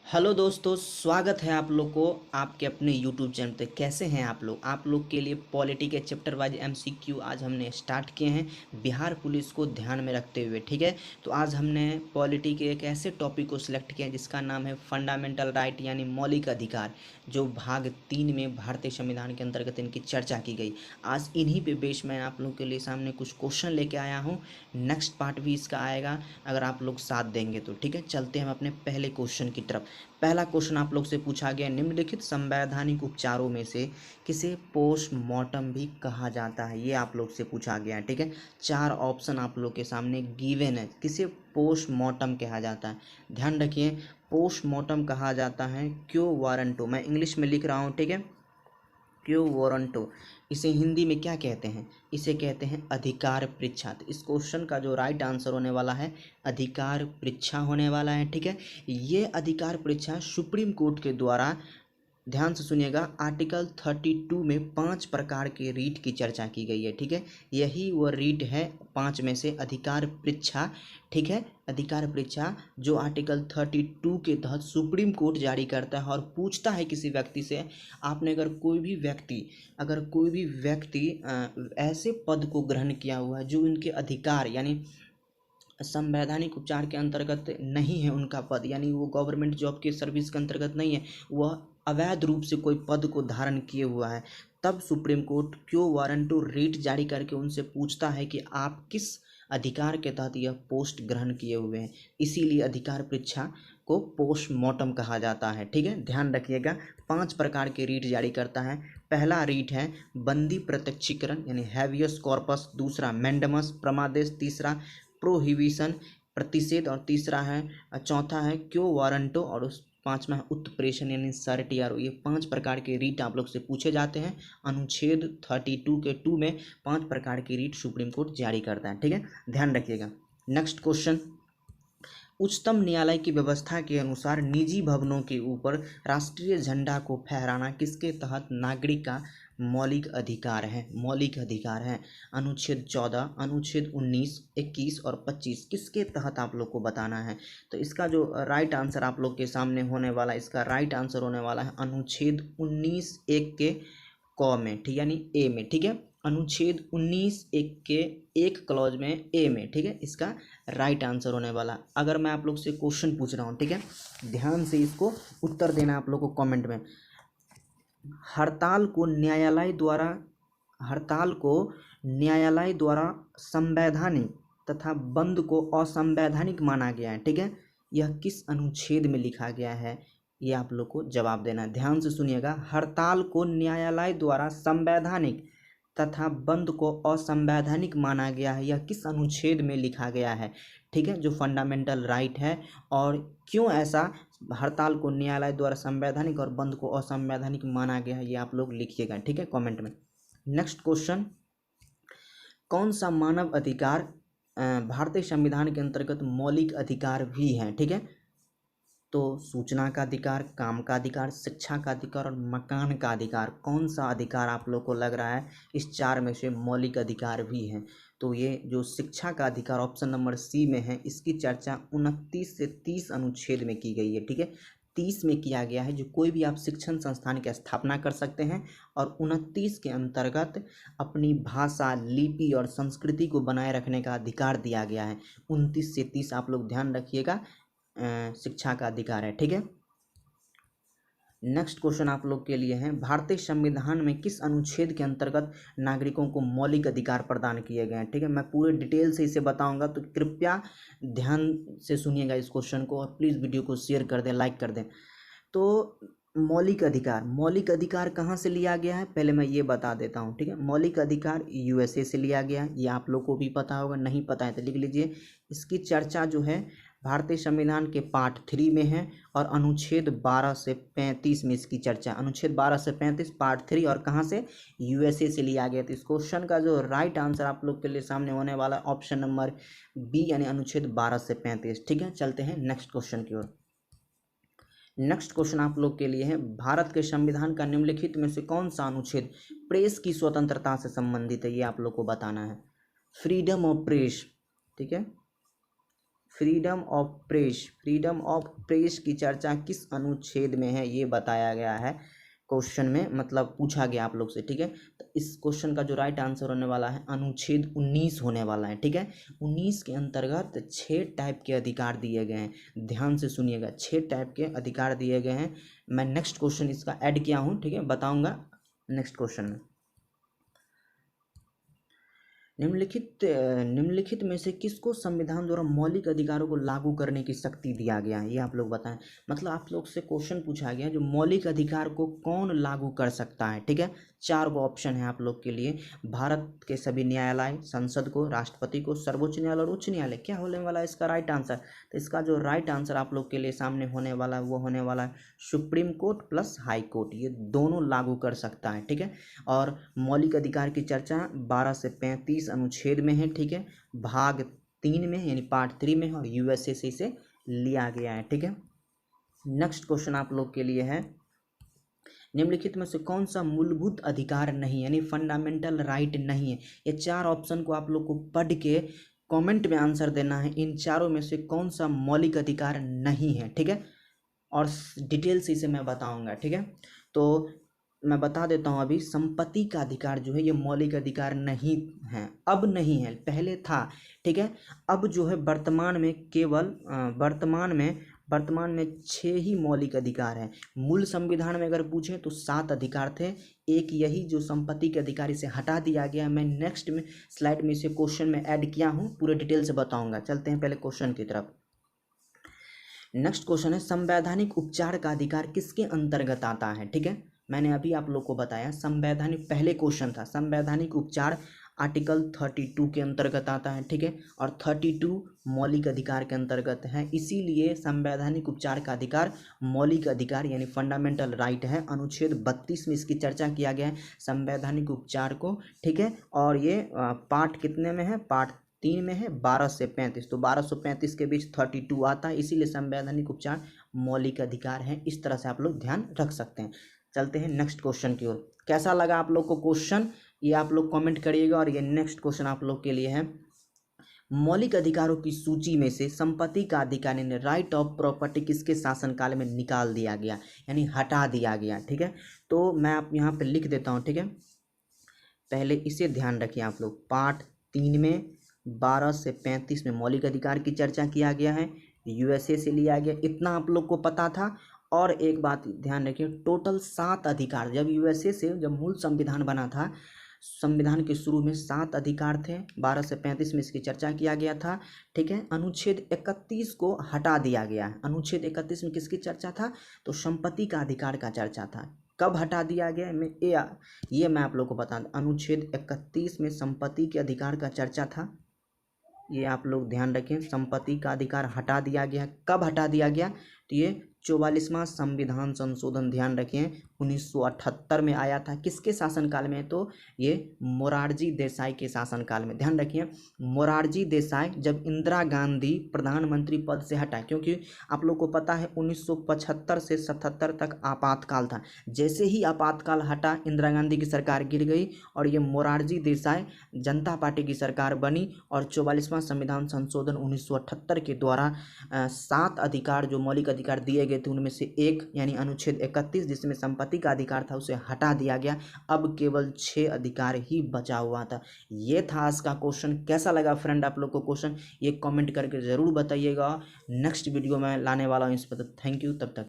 Hello दोस्तों, स्वागत है आप लोग को आपके अपने यूट्यूब चैनल पे। कैसे हैं आप लोग के लिए पॉलिटी के चैप्टर वाइज एमसीक्यू आज हमने स्टार्ट किए हैं बिहार पुलिस को ध्यान में रखते हुए। ठीक है, तो आज हमने पॉलिटी के एक ऐसे टॉपिक को सिलेक्ट किया जिसका नाम है फंडामेंटल राइट यानी मौलिक अधिकार, जो भाग 3 में भारतीय संविधान के अंतर्गत इनकी चर्चा की गई। आज इन्हीं पे बेस मैं आप लोग के लिए सामने कुछ क्वेश्चन लेके आया हूँ। नेक्स्ट पार्ट भी इसका आएगा अगर आप लोग साथ देंगे तो। ठीक है, चलते हैं हम अपने पहले क्वेश्चन की तरफ। पहला क्वेश्चन आप लोग से पूछा गया, निम्नलिखित संवैधानिक उपचारों में से किसे पोस्टमार्टम भी कहा जाता है, ये आप लोग से पूछा गया है। ठीक है, 4 ऑप्शन आप लोग के सामने गिवन है, किसे पोस्टमार्टम कहा जाता है। ध्यान रखिए, पोस्टमार्टम कहा जाता है क्यो वारंटो, मैं इंग्लिश में लिख रहा हूँ। ठीक है, क्यो वारंटो, इसे हिंदी में क्या कहते हैं, इसे कहते हैं अधिकार परीक्षा। तो इस क्वेश्चन का जो राइट आंसर होने वाला है अधिकार परीक्षा होने वाला है। ठीक है, ये अधिकार परीक्षा सुप्रीम कोर्ट के द्वारा, ध्यान से सुनिएगा, आर्टिकल 32 में 5 प्रकार के रीट की चर्चा की गई है। ठीक है, यही वो रीट है 5 में से अधिकार परीक्षा। ठीक है, अधिकार परीक्षा जो आर्टिकल 32 के तहत सुप्रीम कोर्ट जारी करता है और पूछता है किसी व्यक्ति से, आपने अगर कोई भी व्यक्ति ऐसे पद को ग्रहण किया हुआ है जो उनके अधिकार यानी संवैधानिक उपचार के अंतर्गत नहीं है, उनका पद यानी वो गवर्नमेंट जॉब के सर्विस के अंतर्गत नहीं है, वह अवैध रूप से कोई पद को धारण किए हुआ है, तब सुप्रीम कोर्ट क्यो वारंटो रिट जारी करके उनसे पूछता है कि आप किस अधिकार के तहत यह पोस्ट ग्रहण किए हुए हैं। इसीलिए अधिकार परीक्षा को पोस्टमार्टम कहा जाता है। ठीक है, ध्यान रखिएगा, 5 प्रकार के रीट जारी करता है। पहला रीट है बंदी प्रत्यक्षीकरण यानी हैवियस कॉर्पस, दूसरा मैंडमस प्रमादेश, तीसरा प्रोहिबिशन प्रतिषेध, और तीसरा है चौथा है क्यो वारंटो, और उस 5वां है उत्प्रेषण यानी सर्टियारो। ये 5 प्रकार के रीट आप लोग से पूछे जाते हैं। अनुच्छेद 32 के 2 में 5 प्रकार की रीट सुप्रीम कोर्ट जारी करता है। ठीक है, ध्यान रखिएगा। नेक्स्ट क्वेश्चन, उच्चतम न्यायालय की व्यवस्था के अनुसार निजी भवनों के ऊपर राष्ट्रीय झंडा को फहराना किसके तहत नागरिक का मौलिक अधिकार है। अनुच्छेद 14, अनुच्छेद 19, 21 और 25 किसके तहत आप लोग को बताना है। तो इसका जो राइट आंसर आप लोग के सामने होने वाला है, इसका राइट आंसर होने वाला है अनुच्छेद 19 एक के क में, ठीक, यानी ए में। ठीक है, अनुच्छेद 19 एक के एक क्लॉज में ए में। ठीक है, इसका राइट आंसर होने वाला। अगर मैं आप लोग से क्वेश्चन पूछ रहा हूँ, ठीक है, ध्यान से इसको उत्तर देना आप लोग को कमेंट में। हड़ताल को न्यायालय द्वारा संवैधानिक तथा बंद को असंवैधानिक माना गया है। ठीक है, यह किस अनुच्छेद में लिखा गया है, ये आप लोग को जवाब देना है। ध्यान से सुनिएगा, हड़ताल को न्यायालय द्वारा संवैधानिक तथा बंद को असंवैधानिक माना गया है, यह किस अनुच्छेद में लिखा गया है। ठीक है, जो फंडामेंटल राइट है, और क्यों ऐसा हड़ताल को न्यायालय द्वारा संवैधानिक और बंद को असंवैधानिक माना गया है, ये आप लोग लिखिएगा। ठीक है, कमेंट में। नेक्स्ट क्वेश्चन, कौन सा मानव अधिकार भारतीय संविधान के अंतर्गत मौलिक अधिकार भी हैं। ठीक है, तो सूचना का अधिकार, काम का अधिकार, शिक्षा का अधिकार और मकान का अधिकार, कौन सा अधिकार आप लोग को लग रहा है इस 4 में से मौलिक अधिकार भी हैं। तो ये जो शिक्षा का अधिकार ऑप्शन नंबर सी में है, इसकी चर्चा 29 से 30 अनुच्छेद में की गई है। ठीक है, 30 में किया गया है जो कोई भी आप शिक्षण संस्थान की स्थापना कर सकते हैं, और 29 के अंतर्गत अपनी भाषा, लिपि और संस्कृति को बनाए रखने का अधिकार दिया गया है। 29 से 30 आप लोग ध्यान रखिएगा, शिक्षा का अधिकार है। ठीक है, नेक्स्ट क्वेश्चन आप लोग के लिए है, भारतीय संविधान में किस अनुच्छेद के अंतर्गत नागरिकों को मौलिक अधिकार प्रदान किए गए हैं। ठीक है, मैं पूरे डिटेल से इसे बताऊंगा, तो कृपया ध्यान से सुनिएगा इस क्वेश्चन को, और प्लीज़ वीडियो को शेयर कर दें, लाइक कर दें। तो मौलिक अधिकार कहाँ से लिया गया है, पहले मैं ये बता देता हूँ। ठीक है, मौलिक अधिकार यूएसए से लिया गया है, ये आप लोग को भी पता होगा, नहीं पता है तो लिख लीजिए। इसकी चर्चा जो है भारतीय संविधान के पार्ट 3 में है, और अनुच्छेद 12 से 35 में इसकी चर्चा, अनुच्छेद 12 से 35 पार्ट 3, और कहाँ से, यूएसए से लिया गया। तो इस क्वेश्चन का जो राइट आंसर आप लोग के लिए सामने होने वाला ऑप्शन नंबर बी यानी अनुच्छेद 12 से 35। ठीक है, चलते हैं नेक्स्ट क्वेश्चन की ओर। नेक्स्ट क्वेश्चन आप लोग के लिए है, भारत के संविधान का निम्नलिखित में से कौन सा अनुच्छेद प्रेस की स्वतंत्रता से संबंधित है, ये आप लोग को बताना है। फ्रीडम ऑफ प्रेस, ठीक है, फ्रीडम ऑफ प्रेस की चर्चा किस अनुच्छेद में है, ये बताया गया है क्वेश्चन में, मतलब पूछा गया आप लोग से, ठीक है। तो इस क्वेश्चन का जो राइट आंसर होने वाला है अनुच्छेद 19 होने वाला है, ठीक है। 19 के अंतर्गत 6 टाइप के अधिकार दिए गए हैं, ध्यान से सुनिएगा, 6 टाइप के अधिकार दिए गए हैं। मैं नेक्स्ट क्वेश्चन इसका ऐड किया हूँ, ठीक है, बताऊंगा नेक्स्ट क्वेश्चन में। निम्नलिखित में से किसको संविधान द्वारा मौलिक अधिकारों को लागू करने की शक्ति दिया गया है, ये आप लोग बताएं। मतलब आप लोग से क्वेश्चन पूछा गया जो मौलिक अधिकार को कौन लागू कर सकता है, ठीक है। 4 गो ऑप्शन है आप लोग के लिए, भारत के सभी न्यायालय, संसद को, राष्ट्रपति को, सर्वोच्च न्यायालय और उच्च न्यायालय। क्या होने वाला है इसका राइट आंसर? तो इसका जो राइट आंसर आप लोग के लिए सामने होने वाला है वो होने वाला है supreme court plus high court, ये दोनों लागू कर सकता है, ठीक है। और मौलिक अधिकार की चर्चा 12 से 35 अनुच्छेद में है, ठीक है, भाग 3 में यानी पार्ट 3 में, और यूएसए से इसे लिया गया है, ठीक है। नेक्स्ट क्वेश्चन आप लोग के लिए है, निम्नलिखित में से कौन सा मूलभूत अधिकार नहीं यानी फंडामेंटल राइट नहीं है। ये 4 ऑप्शन को आप लोग को पढ़ के कमेंट में आंसर देना है, इन चारों में से कौन सा मौलिक अधिकार नहीं है, ठीक है। और डिटेल से इसे मैं बताऊंगा, ठीक है। तो मैं बता देता हूँ, अभी संपत्ति का अधिकार जो है ये मौलिक अधिकार नहीं है, अब नहीं है, पहले था, ठीक है। अब जो है वर्तमान में केवल वर्तमान में 6 ही मौलिक अधिकार हैं। मूल संविधान में अगर पूछें तो 7 अधिकार थे, एक यही जो संपत्ति के अधिकार इसे हटा दिया गया। मैं नेक्स्ट में स्लाइड में इसे क्वेश्चन में ऐड किया हूँ, पूरे डिटेल से बताऊंगा। चलते हैं पहले क्वेश्चन की तरफ। नेक्स्ट क्वेश्चन है, संवैधानिक उपचार का अधिकार किसके अंतर्गत आता है, ठीक है। मैंने अभी आप लोग को बताया संवैधानिक, पहले क्वेश्चन था संवैधानिक उपचार आर्टिकल 32 के अंतर्गत आता है, ठीक है। और 32 मौलिक अधिकार के अंतर्गत है, इसीलिए संवैधानिक उपचार का अधिकार मौलिक अधिकार यानी फंडामेंटल राइट है। अनुच्छेद 32 में इसकी चर्चा किया गया है संवैधानिक उपचार को, ठीक है। और ये पार्ट कितने में है? पार्ट 3 में है, 12 से 35। तो 12 से 35 के बीच 32 आता है, इसीलिए संवैधानिक उपचार मौलिक अधिकार है। इस तरह से आप लोग ध्यान रख सकते हैं। चलते हैं नेक्स्ट क्वेश्चन की ओर। कैसा लगा आप लोग को क्वेश्चन, ये आप लोग कमेंट करिएगा। और ये नेक्स्ट क्वेश्चन आप लोग के लिए है, मौलिक अधिकारों की सूची में से संपत्ति का अधिकार यानी राइट ऑफ प्रॉपर्टी किसके शासनकाल में निकाल दिया गया यानी हटा दिया गया, ठीक है। तो मैं आप यहाँ पे लिख देता हूँ, ठीक है। पहले इसे ध्यान रखिए आप लोग, पार्ट 3 में 12 से 35 में मौलिक अधिकार की चर्चा किया गया है, यूएसए से लिया गया, इतना आप लोग को पता था। और एक बात ध्यान रखिए, टोटल 7 अधिकार, जब यूएसए से जब मूल संविधान बना था, संविधान के शुरू में 7 अधिकार थे, 12 से 35 में इसकी चर्चा किया गया था, ठीक है। अनुच्छेद 31 को हटा दिया गया है। अनुच्छेद 31 में किसकी चर्चा था? तो संपत्ति का अधिकार का चर्चा था। कब हटा दिया गया ये मैं आप लोग को बता दूं, अनुच्छेद 31 में संपत्ति के अधिकार का चर्चा था, ये आप लोग ध्यान रखें। संपत्ति का अधिकार हटा दिया गया, कब हटा दिया गया? तो ये 44वां संविधान संशोधन, ध्यान रखें, 1978 में आया था। किसके शासनकाल में? तो ये मोरारजी देसाई के शासनकाल में। ध्यान रखिए, मोरारजी देसाई जब इंदिरा गांधी प्रधानमंत्री पद से हटा, क्योंकि आप लोग को पता है 1975 से 77 तक आपातकाल था। जैसे ही आपातकाल हटा, इंदिरा गांधी की सरकार गिर गई और ये मोरारजी देसाई जनता पार्टी की सरकार बनी। और 44वां संविधान संशोधन 1978 के द्वारा 7 अधिकार जो मौलिक अधिकार दिए गए थे, उनमें से एक यानी अनुच्छेद 31 जिसमें संपत्ति का अधिकार था, उसे हटा दिया गया। अब केवल 6 अधिकार ही बचा हुआ था। ये था आज का क्वेश्चन। कैसा लगा फ्रेंड आप लोग को क्वेश्चन, ये कमेंट करके ज़रूर बताइएगा। नेक्स्ट वीडियो में लाने वाला हूँ इस पर। थैंक यू, तब तक।